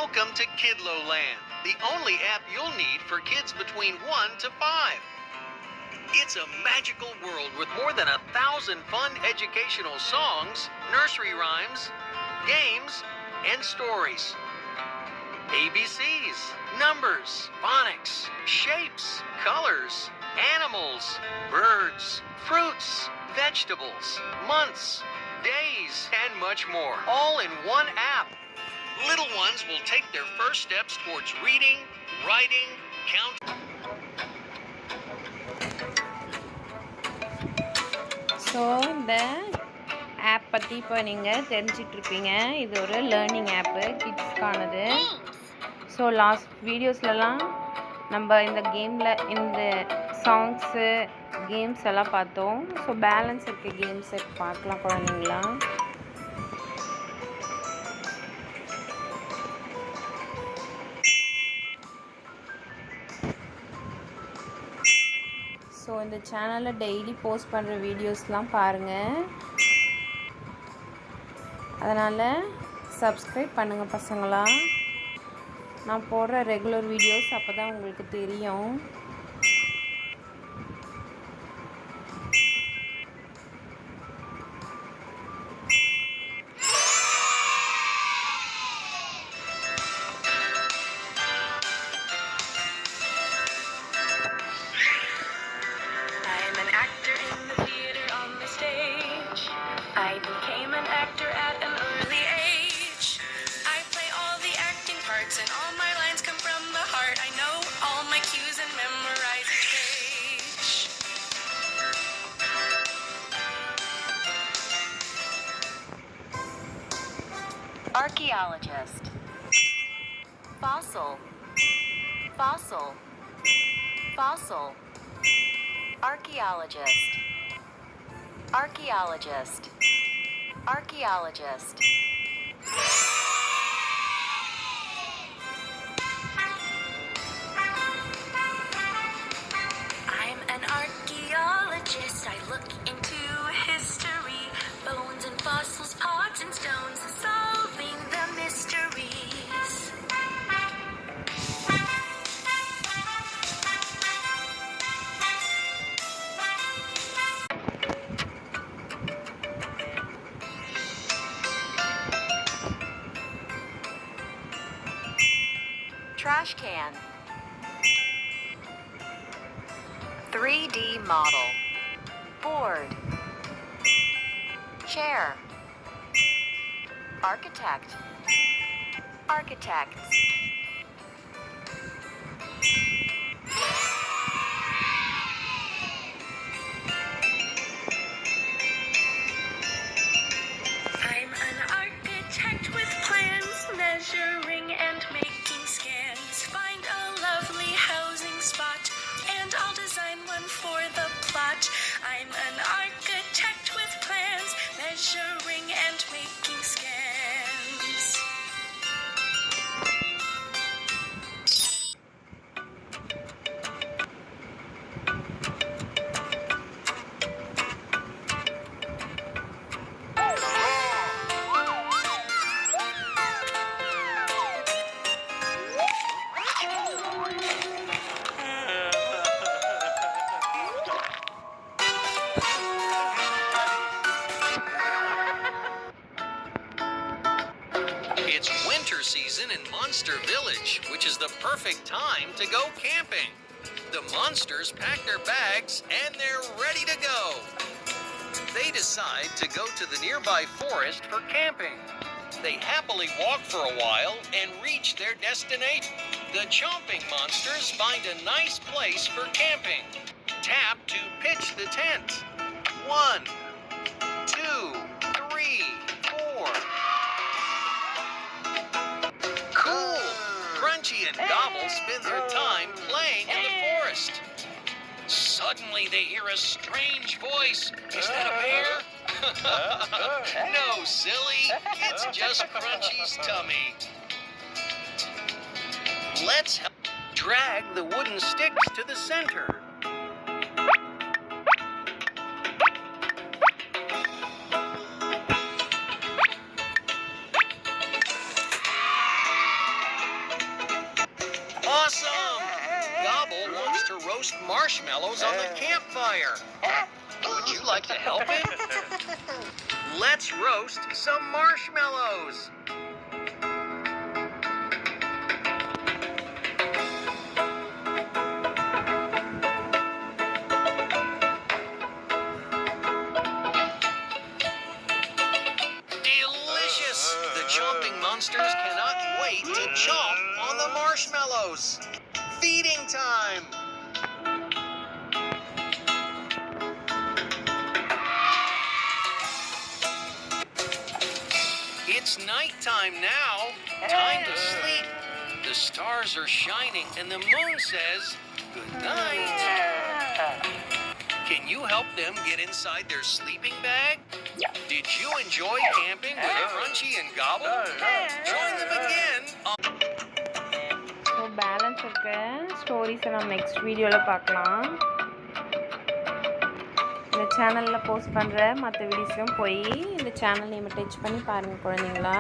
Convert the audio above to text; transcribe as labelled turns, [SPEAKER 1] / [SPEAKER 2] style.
[SPEAKER 1] Welcome to KidloLand, the only app you'll need for kids between 1 to 5. It's a magical world with more than 1,000 fun educational songs, nursery rhymes, games, and stories. ABCs, numbers, phonics, shapes, colors, animals, birds, fruits, vegetables, months, days, and much more, all in one app. Little ones will take their first steps towards reading, writing, counting.
[SPEAKER 2] So இந்த app பற்றி இப்போ நீங்கள் தெரிஞ்சிட்ருப்பீங்க. இது ஒரு learning ஆப்பு, கிட்ஸ்க்கானது. So last வீடியோஸ்லலாம் நம்ம இந்த கேமில் இந்த சாங்ஸு கேம்ஸ் எல்லாம் பார்த்தோம். ஸோ பேலன்ஸ் இருக்க கேம்ஸை பார்க்கலாம் குழந்தைங்களா. ஸோ இந்த சேனலில் டெய்லி போஸ்ட் பண்ணுற வீடியோஸ்லாம் பாருங்கள். அதனால் சப்ஸ்கிரைப் பண்ணுங்கள் பசங்களா. நான் போடுற ரெகுலர் வீடியோஸ் அப்போ தான் உங்களுக்கு தெரியும்.
[SPEAKER 3] I became an actor at an early age. I play all the acting parts and all my lines come from the heart. I know all my cues and memorize each page. Archaeologist. Fossil. Fossil. Fossil. Archaeologist. Archaeologist. Archaeologist. I'm an archaeologist. I look into history, bones and fossils, pots and stones, solving the mysteries. Trash can. 3D model. Board. Chair. Architect. Architects. I'm an architect with plans, measuring and making scans. Find a lovely housing spot, and I'll design one for the plot. I'm an architect with plans, measuring and making scans.
[SPEAKER 1] It's winter season in Monster Village, which is the perfect time to go camping. The monsters pack their bags and they're ready to go. They decide to go to the nearby forest for camping. They happily walk for a while and reach their destination. The chomping monsters find a nice place for camping. Tap to pitch the tent. 1, 2, 3, 4. Cool! Crunchy and Gobble spend their time playing in the forest. Suddenly they hear a strange voice. Is that a bear? No, silly. It's just Crunchy's tummy. Let's help drag the wooden sticks to the center. Awesome! Gobble wants to roast marshmallows on the campfire. Would you like to help him? Let's roast some marshmallows. Delicious! The chomping monsters cannot wait to chomp on the marshmallows. Feeding time! It's nighttime now. Time to sleep. The stars are shining and the moon says good night. Can you help them get inside their sleeping bag? Did you enjoy camping with Crunchy and Gobble? Join them again on
[SPEAKER 2] so balance இருக்க ஸ்டோரிஸை நம்ம next வீடியோவில் பார்க்கலாம். இந்த சேனலில் post பண்ணுற மற்ற வீடியோஸையும் போய் இந்த சேனல் நேமை டச் பண்ணி பாருங்கள் குழந்தைங்களா.